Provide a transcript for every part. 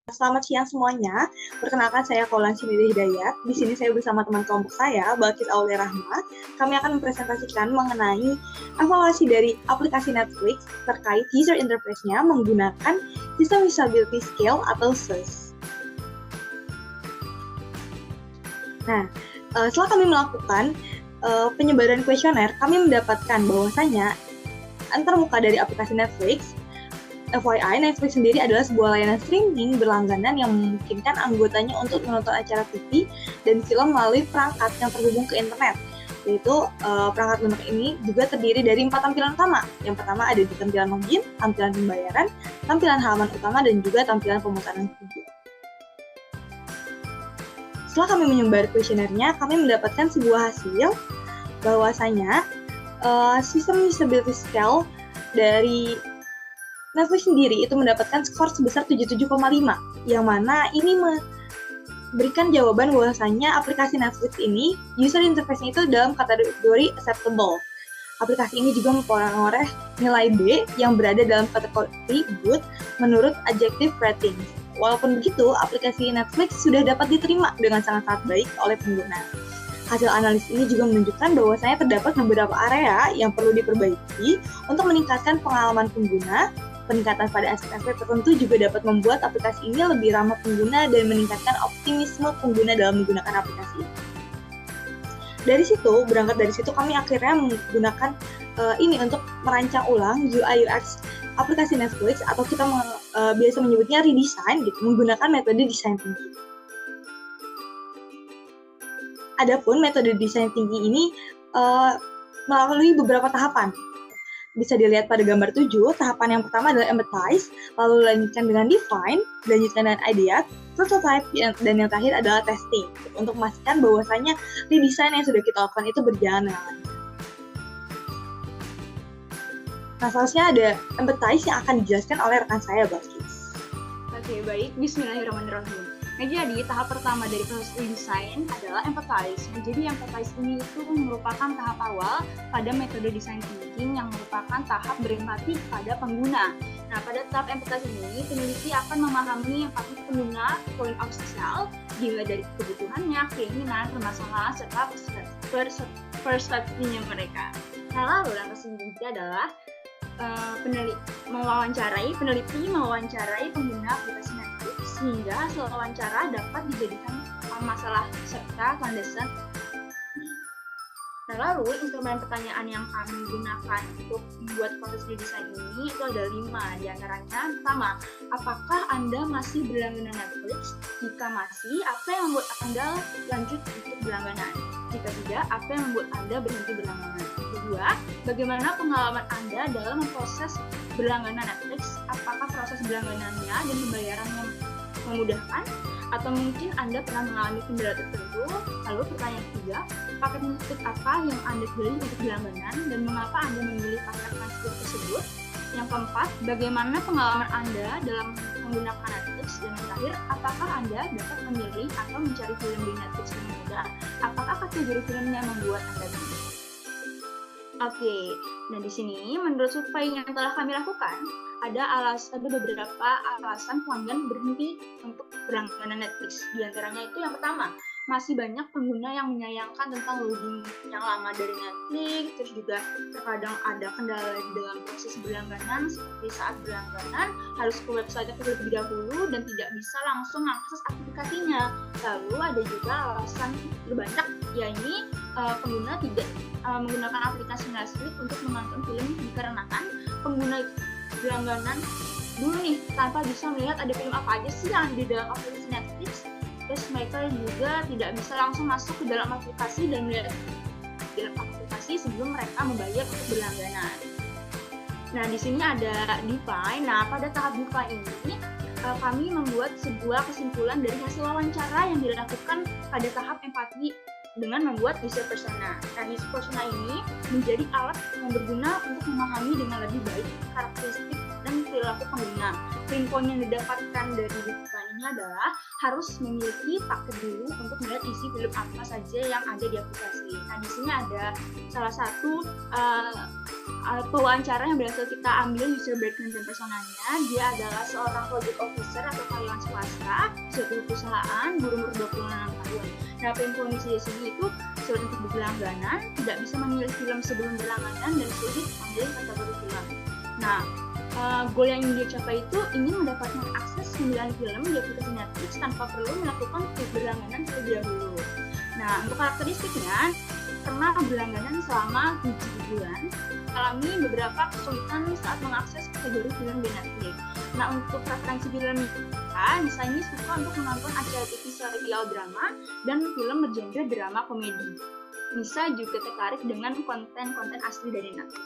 Selamat siang semuanya. Perkenalkan saya Kaulan Sinida Hidayat. Di sini saya bersama teman kelompok saya, Balkis Aulia Rahma. Kami akan mempresentasikan mengenai evaluasi dari aplikasi Netflix terkait user interface-nya menggunakan System Usability Scale atau SUS. Nah, setelah kami melakukan penyebaran kuesioner, kami mendapatkan bahwasanya antarmuka dari aplikasi Netflix. FYI, Netflix sendiri adalah sebuah layanan streaming berlangganan yang memungkinkan anggotanya untuk menonton acara TV dan film melalui perangkat yang terhubung ke internet. Yaitu perangkat lunak ini juga terdiri dari 4 tampilan utama. Yang pertama ada di tampilan login, tampilan pembayaran, tampilan halaman utama, dan juga tampilan pemutaran video. Setelah kami menyebar kuesionernya, kami mendapatkan sebuah hasil bahwasanya System Usability Scale dari Netflix sendiri itu mendapatkan skor sebesar 77,5, yang mana ini memberikan jawaban bahwasanya aplikasi Netflix ini user interface-nya itu dalam kategori acceptable. Aplikasi ini juga memperoleh nilai B yang berada dalam kategori good menurut Adjective Rating. Walaupun begitu, aplikasi Netflix sudah dapat diterima dengan sangat-sangat baik oleh pengguna. Hasil analisis ini juga menunjukkan bahwasanya terdapat beberapa area yang perlu diperbaiki untuk meningkatkan pengalaman pengguna. Peningkatan pada aspek-aspek tertentu juga dapat membuat aplikasi ini lebih ramah pengguna dan meningkatkan optimisme pengguna dalam menggunakan aplikasi ini. Berangkat dari situ kami akhirnya menggunakan ini untuk merancang ulang UI UX aplikasi Netflix, atau kita biasa menyebutnya redesign gitu, menggunakan metode desain tinggi. Adapun metode desain tinggi ini melalui beberapa tahapan. Bisa dilihat pada gambar 7, tahapan yang pertama adalah empathize, lalu lanjutkan dengan define, lanjutkan dengan ideate, prototype, dan yang terakhir adalah testing, untuk memastikan bahwasanya redesign yang sudah kita lakukan itu berjalan dengan lancar. Nah, selanjutnya ada empathize yang akan dijelaskan oleh rekan saya, Balkis. Oke, baik. Bismillahirrahmanirrahim. Nah, jadi tahap pertama dari proses redesign adalah empathize. Nah, jadi empathize ini itu merupakan tahap awal pada metode design thinking yang merupakan tahap berempati pada pengguna. Nah, pada tahap empathize ini, peneliti akan memahami empati pengguna, point of sale, dimulai dari kebutuhannya, keinginan, permasalahan, serta perspektifnya mereka. Nah, lalu langkah selanjutnya adalah peneliti mewawancarai pengguna aplikasi Netflix sehingga hasil wawancara dapat dijadikan masalah serta landasan. Nah, lalu instrumen pertanyaan yang kami gunakan untuk membuat proses redesign ini itu ada 5 diantaranya. Pertama, apakah Anda masih berlangganan Netflix? Jika masih, apa yang membuat Anda lanjut untuk berlangganan? Jika tidak, apa yang membuat Anda berhenti berlangganan? Kedua, bagaimana pengalaman Anda dalam memproses berlangganan Netflix? Apakah proses berlangganannya dan pembayarannya memudahkan? Atau mungkin Anda pernah mengalami kendala tertentu? Lalu pertanyaan ketiga, paket Netflix apa yang Anda pilih untuk berlangganan dan mengapa Anda memilih paket Netflix tersebut? Yang keempat, bagaimana pengalaman Anda dalam menggunakan Netflix? Dan yang terakhir, apakah Anda dapat memilih atau mencari film di Netflix dengan mudah? Apakah kategori filmnya membuat Anda bingung? Oke, nah di sini menurut survei yang telah kami lakukan, ada beberapa alasan pelanggan berhenti untuk berlangganan Netflix. Di antaranya itu yang pertama, masih banyak pengguna yang menyayangkan tentang loading yang lama dari Netflix, terus juga terkadang ada kendala di dalam proses berlangganan, seperti saat berlangganan harus ke website terlebih dahulu dan tidak bisa langsung mengakses aplikasinya. Lalu ada juga alasan terbanyak, yakni pengguna tidak menggunakan aplikasi Netflix untuk menonton film dikarenakan pengguna berlangganan dulu nih tanpa bisa melihat ada film apa aja sih yang di dalam aplikasi Netflix. Terus mereka juga tidak bisa langsung masuk ke dalam aplikasi dan melihat dalam aplikasi sebelum mereka membayar untuk berlangganan. Nah, di sini ada define. Nah, pada tahap define ini kami membuat sebuah kesimpulan dari hasil wawancara yang dilakukan pada tahap empati dengan membuat user persona. Nah, user persona ini menjadi alat yang berguna untuk memahami dengan lebih baik karakteristik dan perilaku pengguna. Poin-poin yang didapatkan dari define ini adalah harus memiliki paket dulu untuk melihat isi film apa saja yang ada di aplikasi. Nah, di sini ada salah satu pewawancara yang berhasil kita ambil user background dan personanya. Dia adalah seorang project officer atau karyawan swasta, suatu perusahaan, berumur 26 tahun. Nah, informasi di sini itu sulit untuk berlangganan, tidak bisa memilih film sebelum berlangganan, dan sulit memilih kategori film. Nah, goal yang ingin dia capai itu ingin mendapatkan akses 9 film di aplikasi Netflix tanpa perlu melakukan berlangganan terlebih dahulu. Nah, untuk karakteristiknya, pernah berlangganan selama 7 bulan, alami beberapa kesulitan saat mengakses kategori film di Netflix. Nah, untuk preferensi film misalnya suka untuk menonton acara TV serial drama dan film bergenre drama komedi. Bisa juga tertarik dengan konten-konten asli dari Netflix.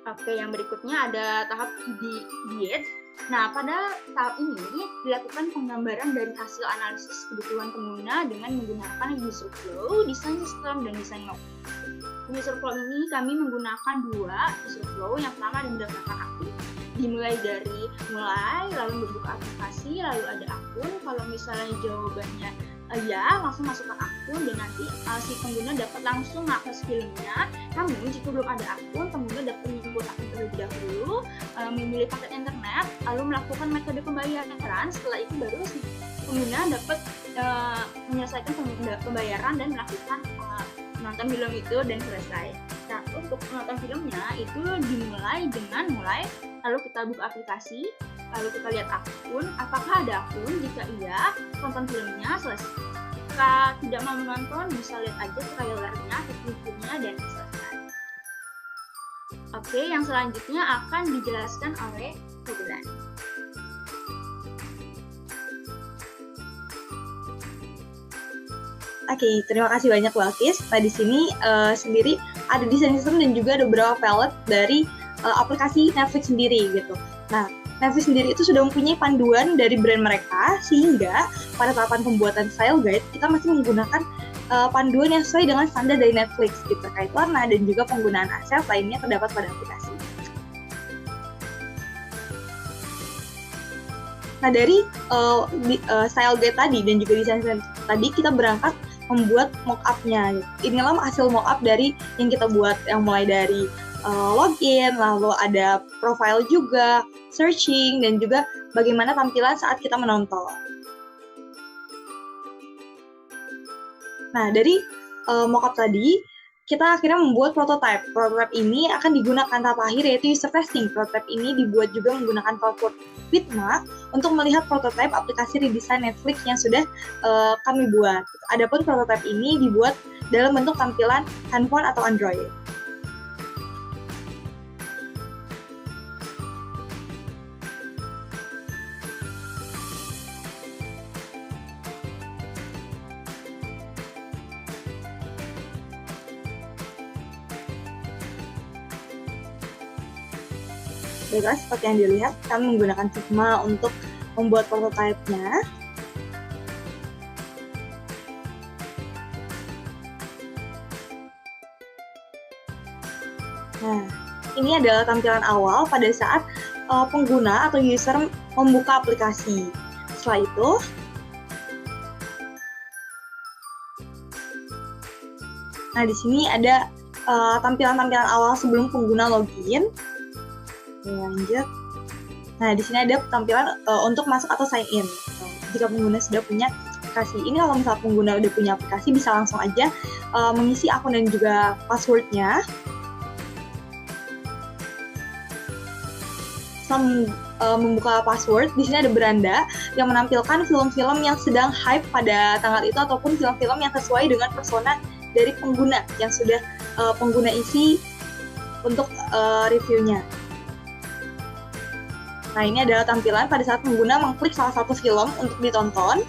Oke, yang berikutnya ada tahap diet. Nah, pada tahap ini dilakukan penggambaran dari hasil analisis kebutuhan pengguna dengan menggunakan user flow, design system, dan design log. User flow ini kami menggunakan 2 user flow. Yang pertama ada mendaftarkan akun, dimulai dari lalu membuka aplikasi, lalu ada akun. Kalau misalnya jawabannya ya, langsung masukkan akun, dan nanti si pengguna dapat langsung mengakses filmnya. Namun jika belum ada akun, pengguna dapat membuat akun terlebih dahulu, memilih paket internet, lalu melakukan metode pembayaran. Setelah itu baru si pengguna dapat menyelesaikan pembayaran dan melakukan menonton film itu dan selesai. Nah, untuk menonton filmnya itu dimulai dengan lalu kita buka aplikasi, lalu kita lihat akun, apakah ada akun. Jika iya, tonton filmnya selesai. Jika tidak mau menonton, bisa lihat aja trailernya, reviewnya, dan selesai. Oke, yang selanjutnya akan dijelaskan oleh Fadlan. Oke, terima kasih banyak Walkis. Nah, di sini sendiri ada desain sistem dan juga ada beberapa palette dari aplikasi Netflix sendiri gitu. Nah, Netflix sendiri itu sudah mempunyai panduan dari brand mereka, sehingga pada tahapan pembuatan style guide kita masih menggunakan panduan yang sesuai dengan standar dari Netflix gitu, terkait warna dan juga penggunaan aset lainnya terdapat pada aplikasi. Nah, dari style guide tadi dan juga desain tadi kita berangkat membuat mock-up-nya. Inilah hasil mock-up dari yang kita buat, yang mulai dari login, lalu ada profile juga, searching, dan juga bagaimana tampilan saat kita menonton. Nah, dari mock-up tadi, kita akhirnya membuat prototype. Prototype ini akan digunakan tahap akhir, yaitu user testing. Prototype ini dibuat juga menggunakan Cloudflare Figma untuk melihat prototype aplikasi redesign Netflix yang sudah kami buat. Adapun prototype ini dibuat dalam bentuk tampilan handphone atau Android. Baiklah, seperti yang dilihat, kami menggunakan Figma untuk membuat prototipe-nya. Nah, ini adalah tampilan awal pada saat pengguna atau user membuka aplikasi. Setelah itu, nah di sini ada tampilan-tampilan awal sebelum pengguna login. Lanjut. Nah, di sini ada tampilan untuk masuk atau sign in. Jika pengguna sudah punya aplikasi, ini kalau misalnya pengguna udah punya aplikasi, bisa langsung aja mengisi akun dan juga passwordnya. Setelah membuka password, di sini ada beranda yang menampilkan film-film yang sedang hype pada tanggal itu ataupun film-film yang sesuai dengan persona dari pengguna yang sudah pengguna isi untuk reviewnya. Nah, ini adalah tampilan pada saat pengguna mengklik salah satu film untuk ditonton.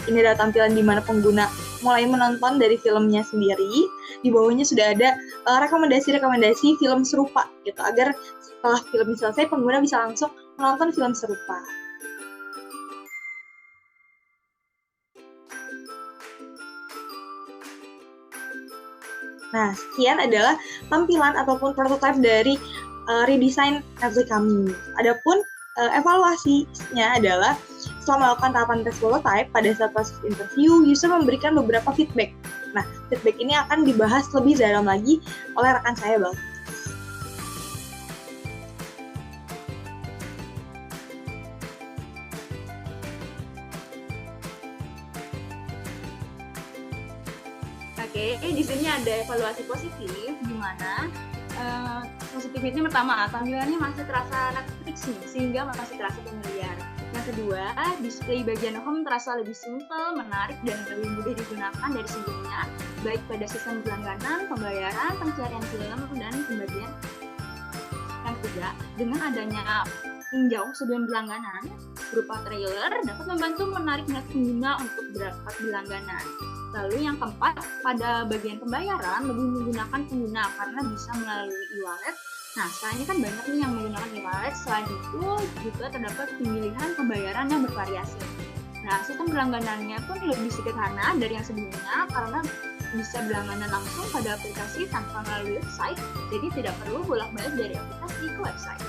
Ini adalah tampilan di mana pengguna mulai menonton dari filmnya sendiri. Di bawahnya sudah ada rekomendasi-rekomendasi film serupa gitu, agar setelah film selesai pengguna bisa langsung menonton film serupa. Nah, sekian adalah tampilan ataupun prototipe dari redesign Netflix kami. Adapun evaluasinya adalah setelah melakukan tahapan tes prototype, pada saat proses interview, user memberikan beberapa feedback. Nah, feedback ini akan dibahas lebih dalam lagi oleh rekan saya, Bang. Oke, di sini ada evaluasi positif, di mana positif itu pertama, tampilannya masih terasa Netflix nih, sehingga masih terasa familiar. Yang kedua, display bagian home terasa lebih simpel, menarik, dan lebih mudah digunakan dari sebelumnya, baik pada sistem berlangganan, pembayaran, pencarian film, dan pembagian. Yang ketiga, dengan adanya tinjau sebelum berlangganan, berupa trailer, dapat membantu menarik minat pengguna untuk berangkat berlangganan. Lalu yang keempat, pada bagian pembayaran lebih menggunakan pengguna karena bisa melalui e-wallet. Nah, selain kan banyak nih yang menggunakan e-wallet, selain itu juga terdapat pemilihan pembayaran yang bervariasi. Nah, sistem berlangganannya pun lebih sederhana dari yang sebelumnya karena bisa berlangganan langsung pada aplikasi tanpa melalui website, jadi tidak perlu bolak-balik dari aplikasi ke website.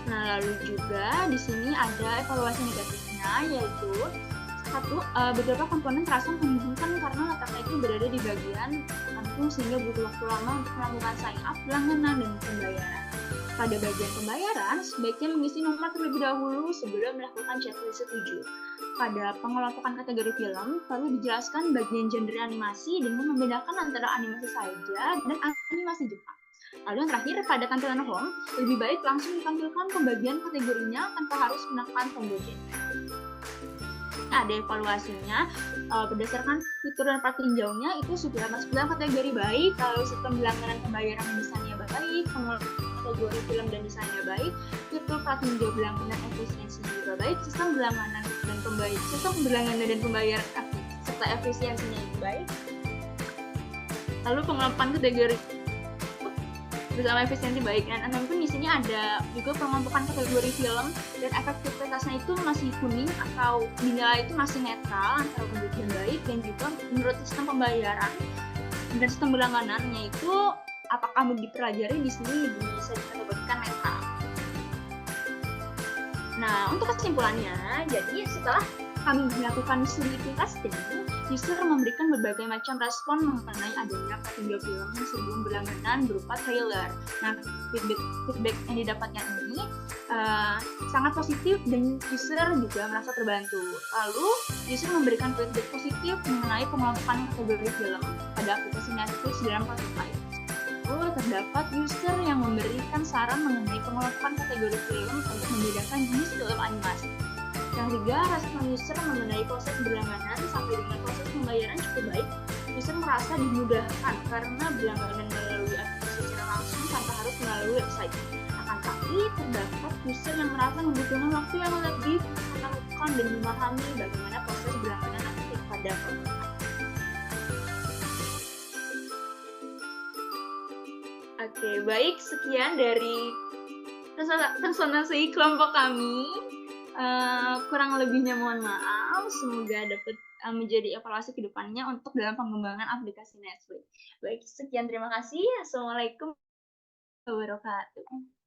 Nah, lalu juga di sini ada evaluasi negatifnya, yaitu beberapa komponen terasa membingungkan karena letaknya itu berada di bagian kantung sehingga butuh waktu lama untuk melakukan sign up, langganan, dan pembayaran. Pada bagian pembayaran, sebaiknya mengisi nomor terlebih dahulu sebelum melakukan checklist setuju. Pada pengelompokan kategori film, perlu dijelaskan bagian genre animasi dengan membedakan antara animasi saja dan animasi Jepang. Lalu yang terakhir, pada tampilan home, lebih baik langsung ditampilkan pembagian kategorinya tanpa harus menekan tombol genre. Ada evaluasinya, berdasarkan fitur dan part tinjaunya itu sudah masuk dalam kategori baik, lalu sistem berlangganan pembayaran desainnya baik, kategori film dan desainnya baik, fitur part tinjau berlangganan efisiensinya juga baik, sistem berlangganan dan pembayaran serta efisiensinya itu baik. Lalu pengelompokan kategori bersama efisiensi baik, dan pun di sini ada juga pengelompokan kategori film dan efektivitasnya itu masih kuning atau dinilai itu masih netral antara baik dan baik, dan juga menurut sistem pembayaran dan sistem berlangganannya itu apakah dipelajari di sini bisa dikategorikan netral. Nah, untuk kesimpulannya, jadi setelah kami melakukan studi testing, user memberikan berbagai macam respon mengenai adanya tinjau film sebelum berlangganan berupa trailer. Nah, feedback yang didapatkan ini sangat positif dan user juga merasa terbantu. Lalu, user memberikan feedback positif mengenai pengelompokan kategori film pada aplikasi Netflix dalam prototype. Lalu, terdapat user yang memberikan saran mengenai pengelompokan kategori film untuk membedakan jenis film animasi. Yang ketiga, respon user mengenai proses berlangganan sampai dengan proses pembayaran cukup baik. User merasa dimudahkan karena berlangganan melalui aplikasi secara langsung tanpa harus melalui website. Akan tetapi, terdapat user yang merasa membutuhkan waktu yang lebih menemukan dan memahami bagaimana proses berlangganan aktif pada prototype. Oke, baik, sekian dari presentasi kelompok kami. Kurang lebihnya mohon maaf, semoga dapat menjadi evaluasi ke depannya untuk dalam pengembangan aplikasi Netflix. Baik, sekian, terima kasih. Assalamualaikum warahmatullahi wabarakatuh.